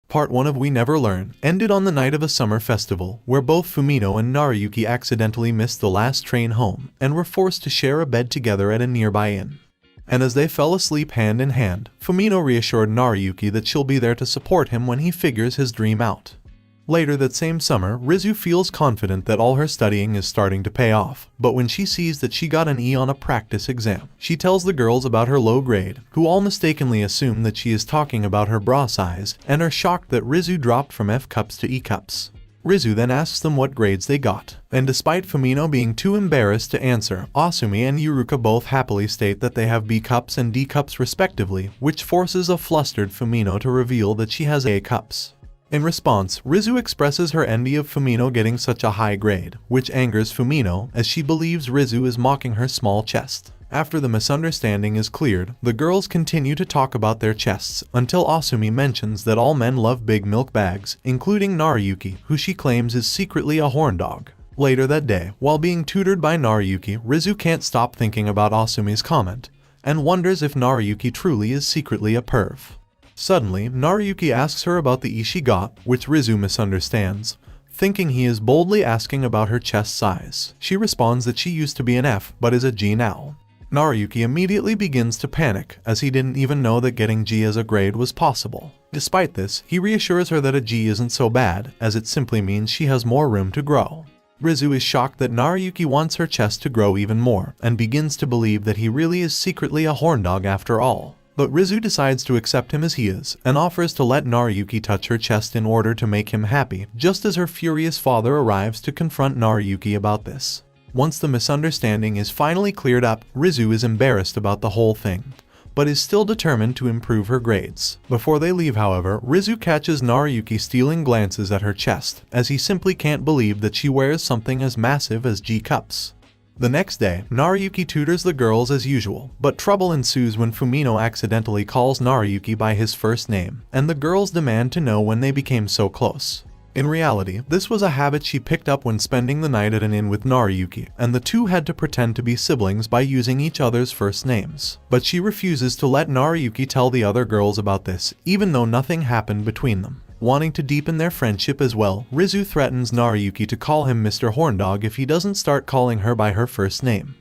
Part 1 of We Never Learn ended on the night of a summer festival where both Fumino and Naruyuki accidentally missed the last train home and were forced to share a bed together at a nearby inn. And as they fell asleep hand in hand, Fumino reassured Naruyuki that she'll be there to support him when he figures his dream out. Later that same summer, Rizu feels confident that all her studying is starting to pay off, but when she sees that she got an E on a practice exam, she tells the girls about her low grade, who all mistakenly assume that she is talking about her bra size and are shocked that Rizu dropped from F cups to E cups. Rizu then asks them what grades they got, and despite Fumino being too embarrassed to answer, Asumi and Yuruka both happily state that they have B cups and D cups respectively, which forces a flustered Fumino to reveal that she has A cups. In response, Rizu expresses her envy of Fumino getting such a high grade, which angers Fumino as she believes Rizu is mocking her small chest. After the misunderstanding is cleared, the girls continue to talk about their chests until Asumi mentions that all men love big milk bags, including Naruyuki, who she claims is secretly a horn dog. Later that day, while being tutored by Naruyuki, Rizu can't stop thinking about Asumi's comment and wonders if Naruyuki truly is secretly a perv. Suddenly, Naruyuki asks her about the E she got, which Rizu misunderstands, thinking he is boldly asking about her chest size. She responds that she used to be an F but is a G now. Naruyuki immediately begins to panic, as he didn't even know that getting G as a grade was possible. Despite this, he reassures her that a G isn't so bad, as it simply means she has more room to grow. Rizu is shocked that Naruyuki wants her chest to grow even more, and begins to believe that he really is secretly a horn dog after all. But Rizu decides to accept him as he is, and offers to let Naruyuki touch her chest in order to make him happy, just as her furious father arrives to confront Naruyuki about this. Once the misunderstanding is finally cleared up, Rizu is embarrassed about the whole thing, but is still determined to improve her grades. Before they leave, however, Rizu catches Naruyuki stealing glances at her chest, as he simply can't believe that she wears something as massive as G cups. The next day, Naruyuki tutors the girls as usual, but trouble ensues when Fumino accidentally calls Naruyuki by his first name, and the girls demand to know when they became so close. In reality, this was a habit she picked up when spending the night at an inn with Naruyuki, and the two had to pretend to be siblings by using each other's first names. But she refuses to let Naruyuki tell the other girls about this, even though nothing happened between them. Wanting to deepen their friendship as well, Rizu threatens Naruyuki to call him Mr. Horndog if he doesn't start calling her by her first name.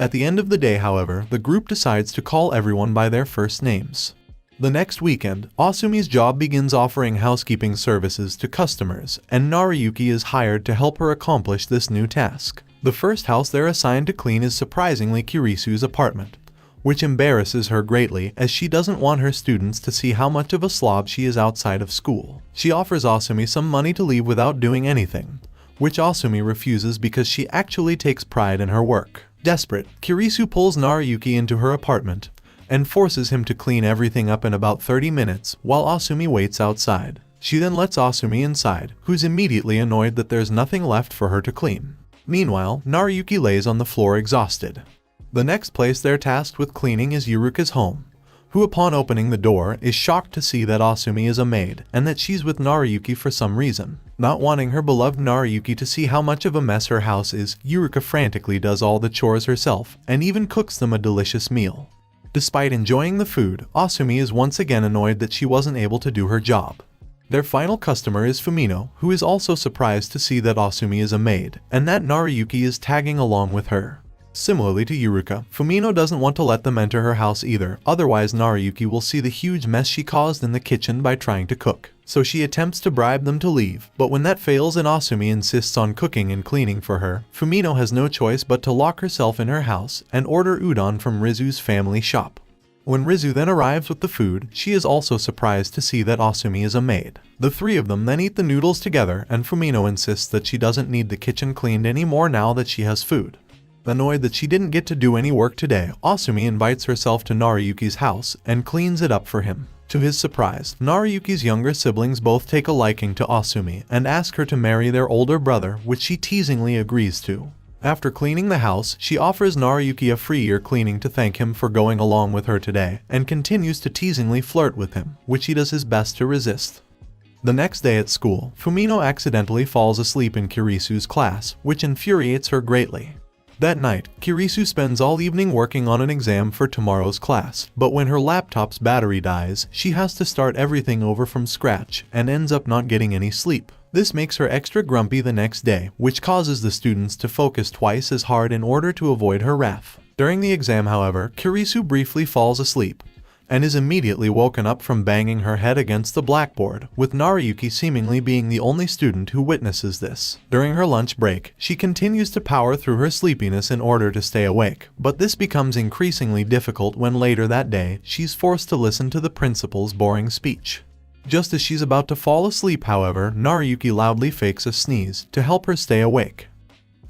At the end of the day, however, the group decides to call everyone by their first names. The next weekend, Asumi's job begins offering housekeeping services to customers, and Naruyuki is hired to help her accomplish this new task. The first house they're assigned to clean is surprisingly Kirisu's apartment, which embarrasses her greatly as she doesn't want her students to see how much of a slob she is outside of school. She offers Asumi some money to leave without doing anything, which Asumi refuses because she actually takes pride in her work. Desperate, Kirisu pulls Naruyuki into her apartment and forces him to clean everything up in about 30 minutes while Asumi waits outside. She then lets Asumi inside, who's immediately annoyed that there's nothing left for her to clean. Meanwhile, Naruyuki lays on the floor exhausted. The next place they're tasked with cleaning is Yuruka's home, who upon opening the door is shocked to see that Asumi is a maid and that she's with Naruyuki for some reason. Not wanting her beloved Naruyuki to see how much of a mess her house is, Yuruka frantically does all the chores herself and even cooks them a delicious meal. Despite enjoying the food, Asumi is once again annoyed that she wasn't able to do her job. Their final customer is Fumino, who is also surprised to see that Asumi is a maid and that Naruyuki is tagging along with her. Similarly to Yuruka, Fumino doesn't want to let them enter her house either, otherwise Naruyuki will see the huge mess she caused in the kitchen by trying to cook. So she attempts to bribe them to leave, but when that fails and Asumi insists on cooking and cleaning for her, Fumino has no choice but to lock herself in her house and order udon from Rizu's family shop. When Rizu then arrives with the food, she is also surprised to see that Asumi is a maid. The three of them then eat the noodles together, and Fumino insists that she doesn't need the kitchen cleaned anymore now that she has food. Annoyed that she didn't get to do any work today, Asumi invites herself to Naruyuki's house and cleans it up for him. To his surprise, Naruyuki's younger siblings both take a liking to Asumi and ask her to marry their older brother, which she teasingly agrees to. After cleaning the house, she offers Naruyuki a free year cleaning to thank him for going along with her today, and continues to teasingly flirt with him, which he does his best to resist. The next day at school, Fumino accidentally falls asleep in Kirisu's class, which infuriates her greatly. That night, Kirisu spends all evening working on an exam for tomorrow's class, but when her laptop's battery dies, she has to start everything over from scratch and ends up not getting any sleep. This makes her extra grumpy the next day, which causes the students to focus twice as hard in order to avoid her wrath. During the exam, however, Kirisu briefly falls asleep and is immediately woken up from banging her head against the blackboard, with Nariyuki seemingly being the only student who witnesses this. During her lunch break, she continues to power through her sleepiness in order to stay awake, but this becomes increasingly difficult when later that day, she's forced to listen to the principal's boring speech. Just as she's about to fall asleep, however, Nariyuki loudly fakes a sneeze to help her stay awake.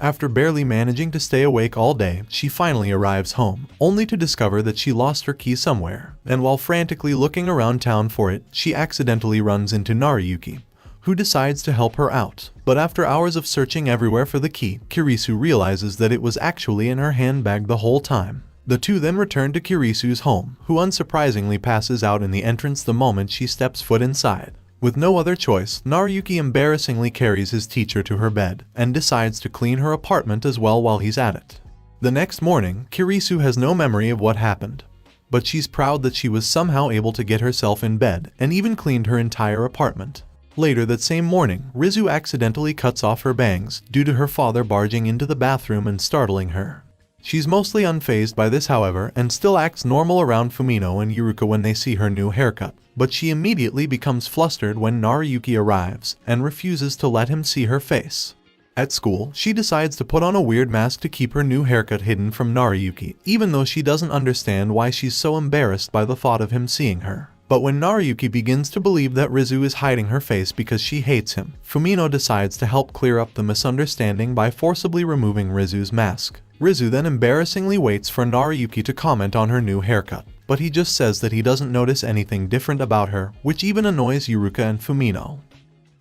After barely managing to stay awake all day, she finally arrives home, only to discover that she lost her key somewhere, and while frantically looking around town for it, she accidentally runs into Nariyuki, who decides to help her out. But after hours of searching everywhere for the key, Kirisu realizes that it was actually in her handbag the whole time. The two then return to Kirisu's home, who unsurprisingly passes out in the entrance the moment she steps foot inside. With no other choice, Nariyuki embarrassingly carries his teacher to her bed and decides to clean her apartment as well while he's at it. The next morning, Kirisu has no memory of what happened, but she's proud that she was somehow able to get herself in bed and even cleaned her entire apartment. Later that same morning, Rizu accidentally cuts off her bangs due to her father barging into the bathroom and startling her. She's mostly unfazed by this, however, and still acts normal around Fumino and Yuruka when they see her new haircut. But she immediately becomes flustered when Nariyuki arrives and refuses to let him see her face. At school, she decides to put on a weird mask to keep her new haircut hidden from Nariyuki, even though she doesn't understand why she's so embarrassed by the thought of him seeing her. But when Nariyuki begins to believe that Rizu is hiding her face because she hates him, Fumino decides to help clear up the misunderstanding by forcibly removing Rizu's mask. Rizu then embarrassingly waits for Nariyuki to comment on her new haircut, but he just says that he doesn't notice anything different about her, which even annoys Yuruka and Fumino.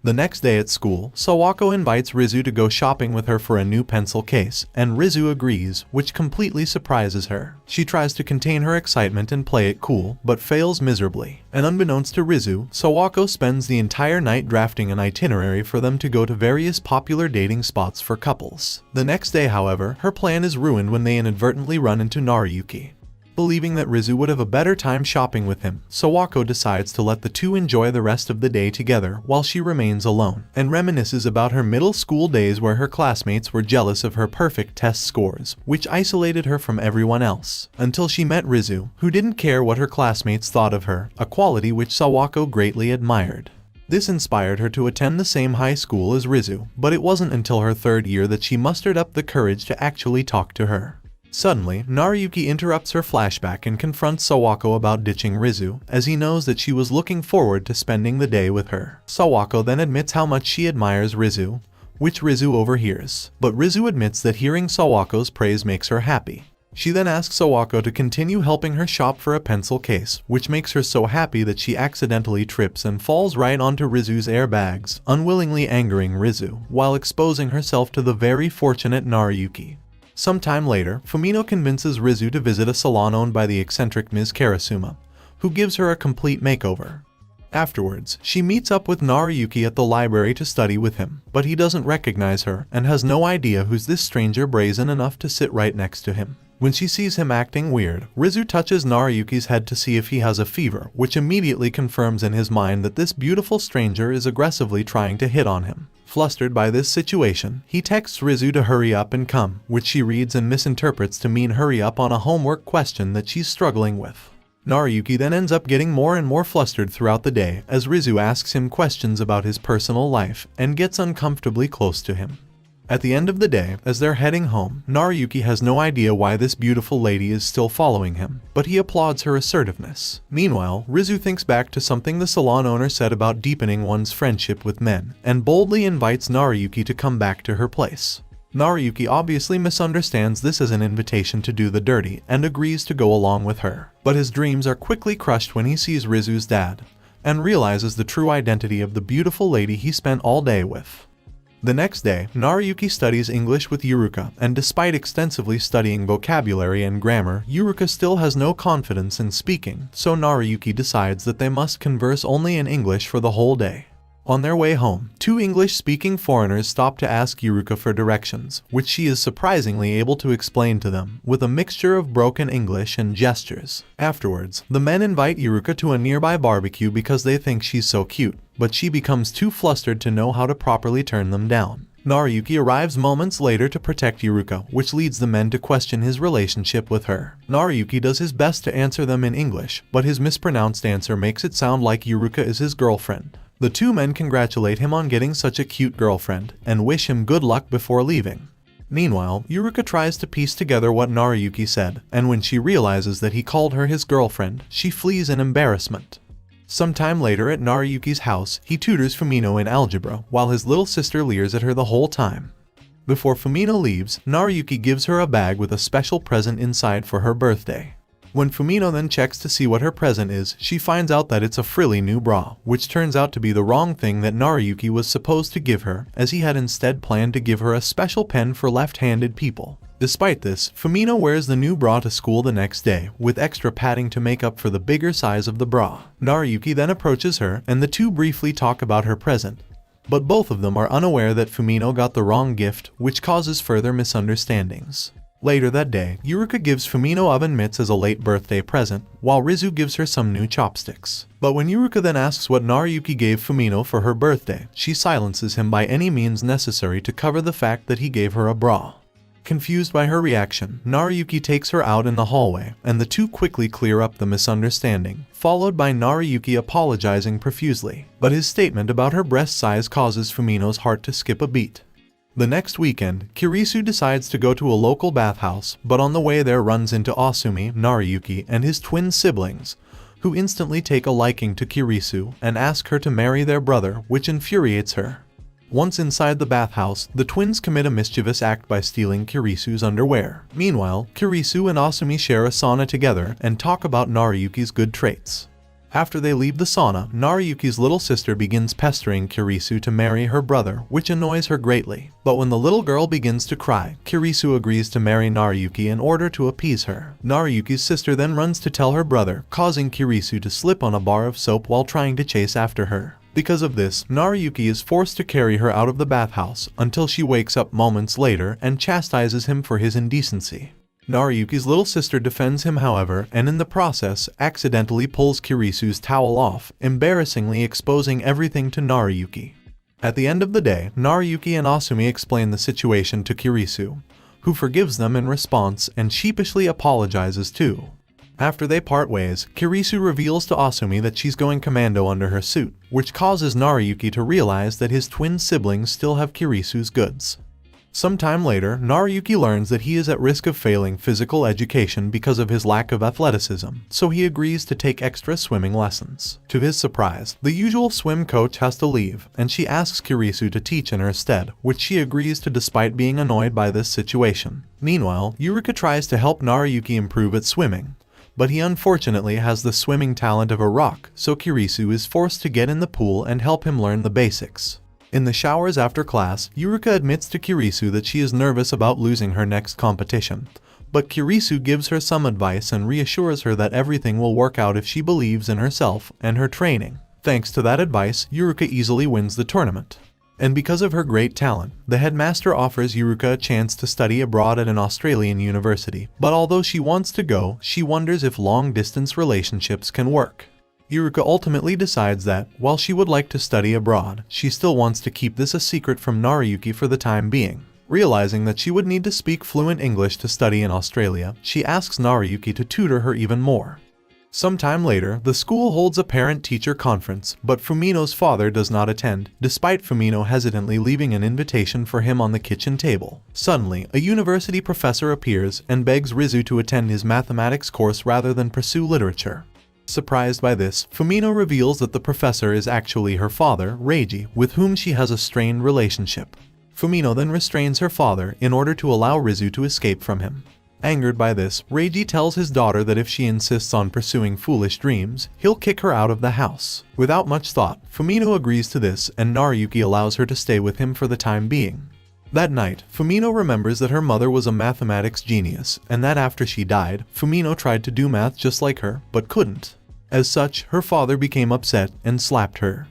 The next day at school, Sawako invites Rizu to go shopping with her for a new pencil case, and Rizu agrees, which completely surprises her. She tries to contain her excitement and play it cool, but fails miserably. And unbeknownst to Rizu, Sawako spends the entire night drafting an itinerary for them to go to various popular dating spots for couples. The next day, however, her plan is ruined when they inadvertently run into Nariyuki. Believing that Rizu would have a better time shopping with him, Sawako decides to let the two enjoy the rest of the day together while she remains alone, and reminisces about her middle school days where her classmates were jealous of her perfect test scores, which isolated her from everyone else, until she met Rizu, who didn't care what her classmates thought of her, a quality which Sawako greatly admired. This inspired her to attend the same high school as Rizu, but it wasn't until her third year that she mustered up the courage to actually talk to her. Suddenly, Nariyuki interrupts her flashback and confronts Sawako about ditching Rizu, as he knows that she was looking forward to spending the day with her. Sawako then admits how much she admires Rizu, which Rizu overhears, but Rizu admits that hearing Sawako's praise makes her happy. She then asks Sawako to continue helping her shop for a pencil case, which makes her so happy that she accidentally trips and falls right onto Rizu's airbags, unwillingly angering Rizu, while exposing herself to the very fortunate Nariyuki. Sometime later, Fumino convinces Rizu to visit a salon owned by the eccentric Ms. Karasuma, who gives her a complete makeover. Afterwards, she meets up with Nariyuki at the library to study with him, but he doesn't recognize her and has no idea who's this stranger brazen enough to sit right next to him. When she sees him acting weird, Rizu touches Nariyuki's head to see if he has a fever, which immediately confirms in his mind that this beautiful stranger is aggressively trying to hit on him. Flustered by this situation, he texts Rizu to hurry up and come, which she reads and misinterprets to mean hurry up on a homework question that she's struggling with. Nariyuki then ends up getting more and more flustered throughout the day as Rizu asks him questions about his personal life and gets uncomfortably close to him. At the end of the day, as they're heading home, Nariyuki has no idea why this beautiful lady is still following him, but he applauds her assertiveness. Meanwhile, Rizu thinks back to something the salon owner said about deepening one's friendship with men, and boldly invites Nariyuki to come back to her place. Nariyuki obviously misunderstands this as an invitation to do the dirty, and agrees to go along with her. But his dreams are quickly crushed when he sees Rizu's dad, and realizes the true identity of the beautiful lady he spent all day with. The next day, Nariyuki studies English with Yuruka, and despite extensively studying vocabulary and grammar, Yuruka still has no confidence in speaking, so Nariyuki decides that they must converse only in English for the whole day. On their way home, two English-speaking foreigners stop to ask Yuruka for directions, which she is surprisingly able to explain to them, with a mixture of broken English and gestures. Afterwards, the men invite Yuruka to a nearby barbecue because they think she's so cute, but she becomes too flustered to know how to properly turn them down. Naruyuki arrives moments later to protect Yuruka, which leads the men to question his relationship with her. Naruyuki does his best to answer them in English, but his mispronounced answer makes it sound like Yuruka is his girlfriend. The two men congratulate him on getting such a cute girlfriend, and wish him good luck before leaving. Meanwhile, Yuruka tries to piece together what Naruyuki said, and when she realizes that he called her his girlfriend, she flees in embarrassment. Sometime later at Naruyuki's house, he tutors Fumino in algebra, while his little sister leers at her the whole time. Before Fumino leaves, Naruyuki gives her a bag with a special present inside for her birthday. When Fumino then checks to see what her present is, she finds out that it's a frilly new bra, which turns out to be the wrong thing that Naruyuki was supposed to give her, as he had instead planned to give her a special pen for left-handed people. Despite this, Fumino wears the new bra to school the next day, with extra padding to make up for the bigger size of the bra. Naruyuki then approaches her, and the two briefly talk about her present. But both of them are unaware that Fumino got the wrong gift, which causes further misunderstandings. Later that day, Yuruka gives Fumino oven mitts as a late birthday present, while Rizu gives her some new chopsticks. But when Yuruka then asks what Naruyuki gave Fumino for her birthday, she silences him by any means necessary to cover the fact that he gave her a bra. Confused by her reaction, Naruyuki takes her out in the hallway, and the two quickly clear up the misunderstanding, followed by Naruyuki apologizing profusely. But his statement about her breast size causes Fumino's heart to skip a beat. The next weekend, Kirisu decides to go to a local bathhouse, but on the way there runs into Asumi, Naruyuki, and his twin siblings, who instantly take a liking to Kirisu and ask her to marry their brother, which infuriates her. Once inside the bathhouse, the twins commit a mischievous act by stealing Kirisu's underwear. Meanwhile, Kirisu and Asumi share a sauna together and talk about Naruyuki's good traits. After they leave the sauna, Naruyuki's little sister begins pestering Kirisu to marry her brother, which annoys her greatly. But when the little girl begins to cry, Kirisu agrees to marry Naruyuki in order to appease her. Naruyuki's sister then runs to tell her brother, causing Kirisu to slip on a bar of soap while trying to chase after her. Because of this, Naruyuki is forced to carry her out of the bathhouse until she wakes up moments later and chastises him for his indecency. Naruyuki's little sister defends him, however, and in the process accidentally pulls Kirisu's towel off, embarrassingly exposing everything to Naruyuki. At the end of the day, Naruyuki and Asumi explain the situation to Kirisu, who forgives them in response and sheepishly apologizes too. After they part ways, Kirisu reveals to Asumi that she's going commando under her suit, which causes Naruyuki to realize that his twin siblings still have Kirisu's goods. Sometime later, Naruyuki learns that he is at risk of failing physical education because of his lack of athleticism, so he agrees to take extra swimming lessons. To his surprise, the usual swim coach has to leave, and she asks Kirisu to teach in her stead, which she agrees to despite being annoyed by this situation. Meanwhile, Yuruka tries to help Naruyuki improve at swimming, but he unfortunately has the swimming talent of a rock, so Kirisu is forced to get in the pool and help him learn the basics. In the showers after class, Yuruka admits to Kirisu that she is nervous about losing her next competition, but Kirisu gives her some advice and reassures her that everything will work out if she believes in herself and her training. Thanks to that advice, Yuruka easily wins the tournament. And because of her great talent, the headmaster offers Yuruka a chance to study abroad at an Australian university, but although she wants to go, she wonders if long-distance relationships can work. Yuruka ultimately decides that, while she would like to study abroad, she still wants to keep this a secret from Naruyuki for the time being. Realizing that she would need to speak fluent English to study in Australia, she asks Naruyuki to tutor her even more. Sometime later, the school holds a parent-teacher conference, but Fumino's father does not attend, despite Fumino hesitantly leaving an invitation for him on the kitchen table. Suddenly, a university professor appears and begs Rizu to attend his mathematics course rather than pursue literature. Surprised by this, Fumino reveals that the professor is actually her father, Reiji, with whom she has a strained relationship. Fumino then restrains her father in order to allow Rizu to escape from him. Angered by this, Reiji tells his daughter that if she insists on pursuing foolish dreams, he'll kick her out of the house. Without much thought, Fumino agrees to this and Naruyuki allows her to stay with him for the time being. That night, Fumino remembers that her mother was a mathematics genius and that after she died, Fumino tried to do math just like her, but couldn't. As such, her father became upset and slapped her.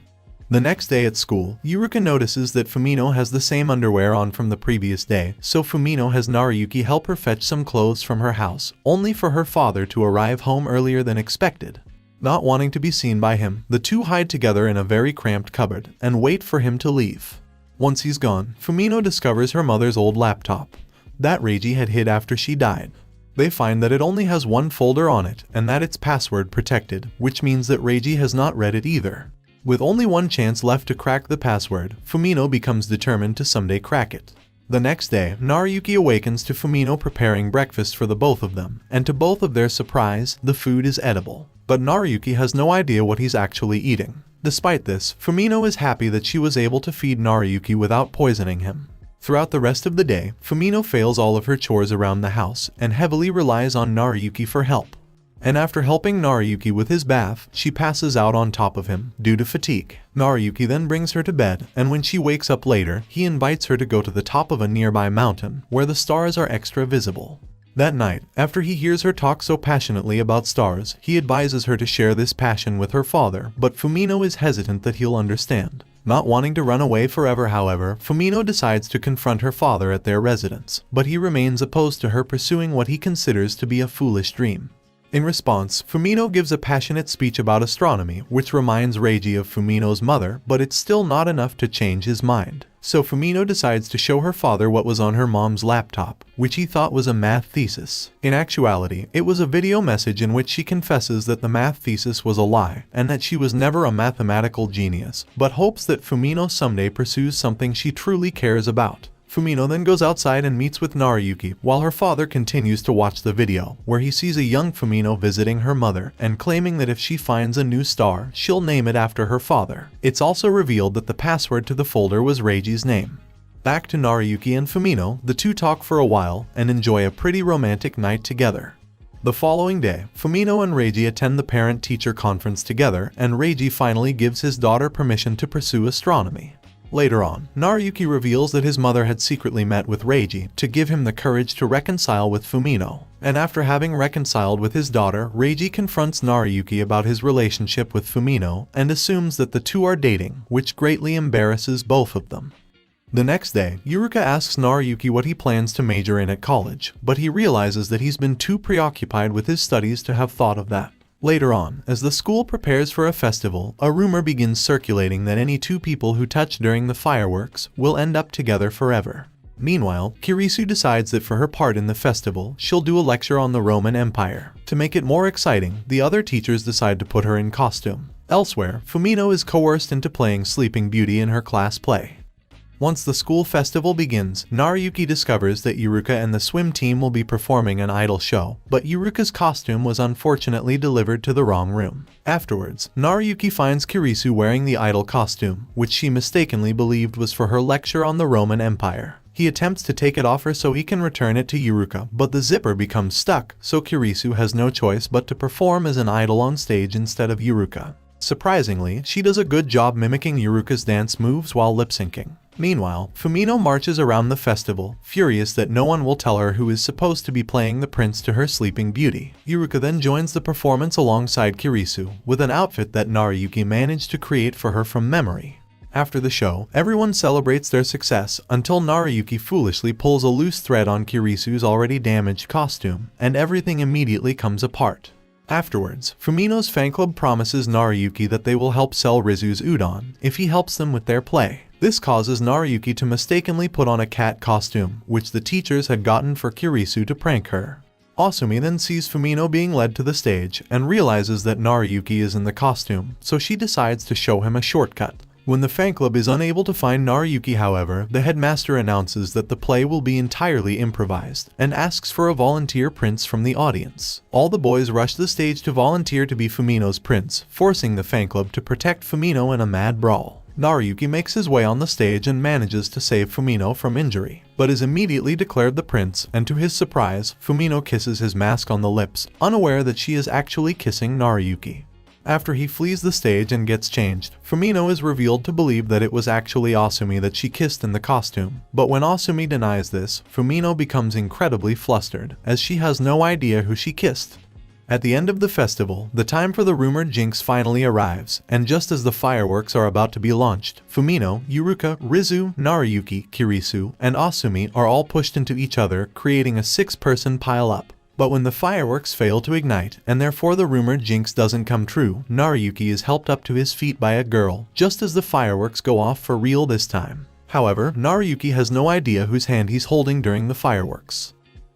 The next day at school, Yuruka notices that Fumino has the same underwear on from the previous day, so Fumino has Nariyuki help her fetch some clothes from her house, only for her father to arrive home earlier than expected. Not wanting to be seen by him, the two hide together in a very cramped cupboard and wait for him to leave. Once he's gone, Fumino discovers her mother's old laptop that Reiji had hid after she died. They find that it only has one folder on it and that it's password protected, which means that Reiji has not read it either. With only one chance left to crack the password, Fumino becomes determined to someday crack it. The next day, Nariyuki awakens to Fumino preparing breakfast for the both of them, and to both of their surprise, the food is edible. But Nariyuki has no idea what he's actually eating. Despite this, Fumino is happy that she was able to feed Nariyuki without poisoning him. Throughout the rest of the day, Fumino fails all of her chores around the house and heavily relies on Nariyuki for help. And after helping Nariyuki with his bath, she passes out on top of him due to fatigue. Nariyuki then brings her to bed, and when she wakes up later, he invites her to go to the top of a nearby mountain where the stars are extra visible. That night, after he hears her talk so passionately about stars, he advises her to share this passion with her father, but Fumino is hesitant that he'll understand. Not wanting to run away forever, however, Fumino decides to confront her father at their residence, but he remains opposed to her pursuing what he considers to be a foolish dream. In response, Fumino gives a passionate speech about astronomy, which reminds Reiji of Fumino's mother, but it's still not enough to change his mind. So Fumino decides to show her father what was on her mom's laptop, which he thought was a math thesis. In actuality, it was a video message in which she confesses that the math thesis was a lie, and that she was never a mathematical genius, but hopes that Fumino someday pursues something she truly cares about. Fumino then goes outside and meets with Nariyuki, while her father continues to watch the video, where he sees a young Fumino visiting her mother and claiming that if she finds a new star, she'll name it after her father. It's also revealed that the password to the folder was Reiji's name. Back to Nariyuki and Fumino, the two talk for a while and enjoy a pretty romantic night together. The following day, Fumino and Reiji attend the parent-teacher conference together, and Reiji finally gives his daughter permission to pursue astronomy. Later on, Nariyuki reveals that his mother had secretly met with Reiji to give him the courage to reconcile with Fumino. And after having reconciled with his daughter, Reiji confronts Nariyuki about his relationship with Fumino and assumes that the two are dating, which greatly embarrasses both of them. The next day, Yuruka asks Nariyuki what he plans to major in at college, but he realizes that he's been too preoccupied with his studies to have thought of that. Later on, as the school prepares for a festival, a rumor begins circulating that any two people who touch during the fireworks will end up together forever. Meanwhile, Kirisu decides that for her part in the festival, she'll do a lecture on the Roman Empire. To make it more exciting, the other teachers decide to put her in costume. Elsewhere, Fumino is coerced into playing Sleeping Beauty in her class play. Once the school festival begins, Nariyuki discovers that Yuruka and the swim team will be performing an idol show, but Yuruka's costume was unfortunately delivered to the wrong room. Afterwards, Nariyuki finds Kirisu wearing the idol costume, which she mistakenly believed was for her lecture on the Roman Empire. He attempts to take it off her so he can return it to Yuruka, but the zipper becomes stuck, so Kirisu has no choice but to perform as an idol on stage instead of Yuruka. Surprisingly, she does a good job mimicking Yuruka's dance moves while lip-syncing. Meanwhile, Fumino marches around the festival, furious that no one will tell her who is supposed to be playing the prince to her Sleeping Beauty. Yuruka then joins the performance alongside Kirisu, with an outfit that Nariyuki managed to create for her from memory. After the show, everyone celebrates their success until Nariyuki foolishly pulls a loose thread on Kirisu's already damaged costume, and everything immediately comes apart. Afterwards, Fumino's fan club promises Nariyuki that they will help sell Rizu's udon if he helps them with their play. This causes Nariyuki to mistakenly put on a cat costume, which the teachers had gotten for Kirisu to prank her. Asumi then sees Fumino being led to the stage and realizes that Nariyuki is in the costume, so she decides to show him a shortcut. When the fan club is unable to find Nariyuki, however, the headmaster announces that the play will be entirely improvised and asks for a volunteer prince from the audience. All the boys rush the stage to volunteer to be Fumino's prince, forcing the fan club to protect Fumino in a mad brawl. Nariyuki makes his way on the stage and manages to save Fumino from injury, but is immediately declared the prince, and to his surprise, Fumino kisses his mask on the lips, unaware that she is actually kissing Nariyuki. After he flees the stage and gets changed, Fumino is revealed to believe that it was actually Asumi that she kissed in the costume, but when Asumi denies this, Fumino becomes incredibly flustered, as she has no idea who she kissed. At the end of the festival, the time for the rumored jinx finally arrives, and just as the fireworks are about to be launched, Fumino, Yuruka, Rizu, Naruyuki, Kirisu, and Asumi are all pushed into each other, creating a 6-person pile-up. But when the fireworks fail to ignite, and therefore the rumored jinx doesn't come true, Naruyuki is helped up to his feet by a girl, just as the fireworks go off for real this time. However, Naruyuki has no idea whose hand he's holding during the fireworks.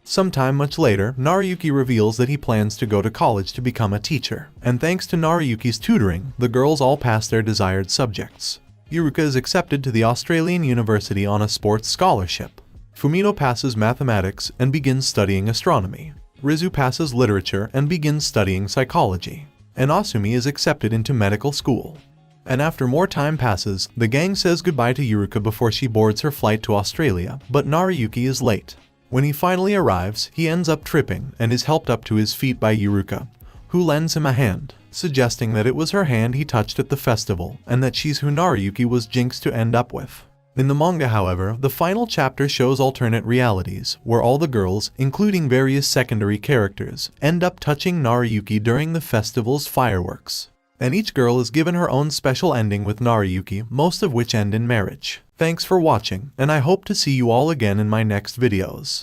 Sometime much later, Naruyuki reveals that he plans to go to college to become a teacher, and thanks to Naruyuki's tutoring, the girls all pass their desired subjects. Yuruka is accepted to the Australian University on a sports scholarship. Fumino passes mathematics and begins studying astronomy. Rizu passes literature and begins studying psychology. And Asumi is accepted into medical school. And after more time passes, the gang says goodbye to Yuruka before she boards her flight to Australia, but Naruyuki is late. When he finally arrives, he ends up tripping and is helped up to his feet by Yuruka, who lends him a hand, suggesting that it was her hand he touched at the festival and that she's who Naruyuki was jinxed to end up with. In the manga, however, the final chapter shows alternate realities, where all the girls, including various secondary characters, end up touching Naruyuki during the festival's fireworks. And each girl is given her own special ending with Naruyuki, most of which end in marriage. Thanks for watching, and I hope to see you all again in my next videos.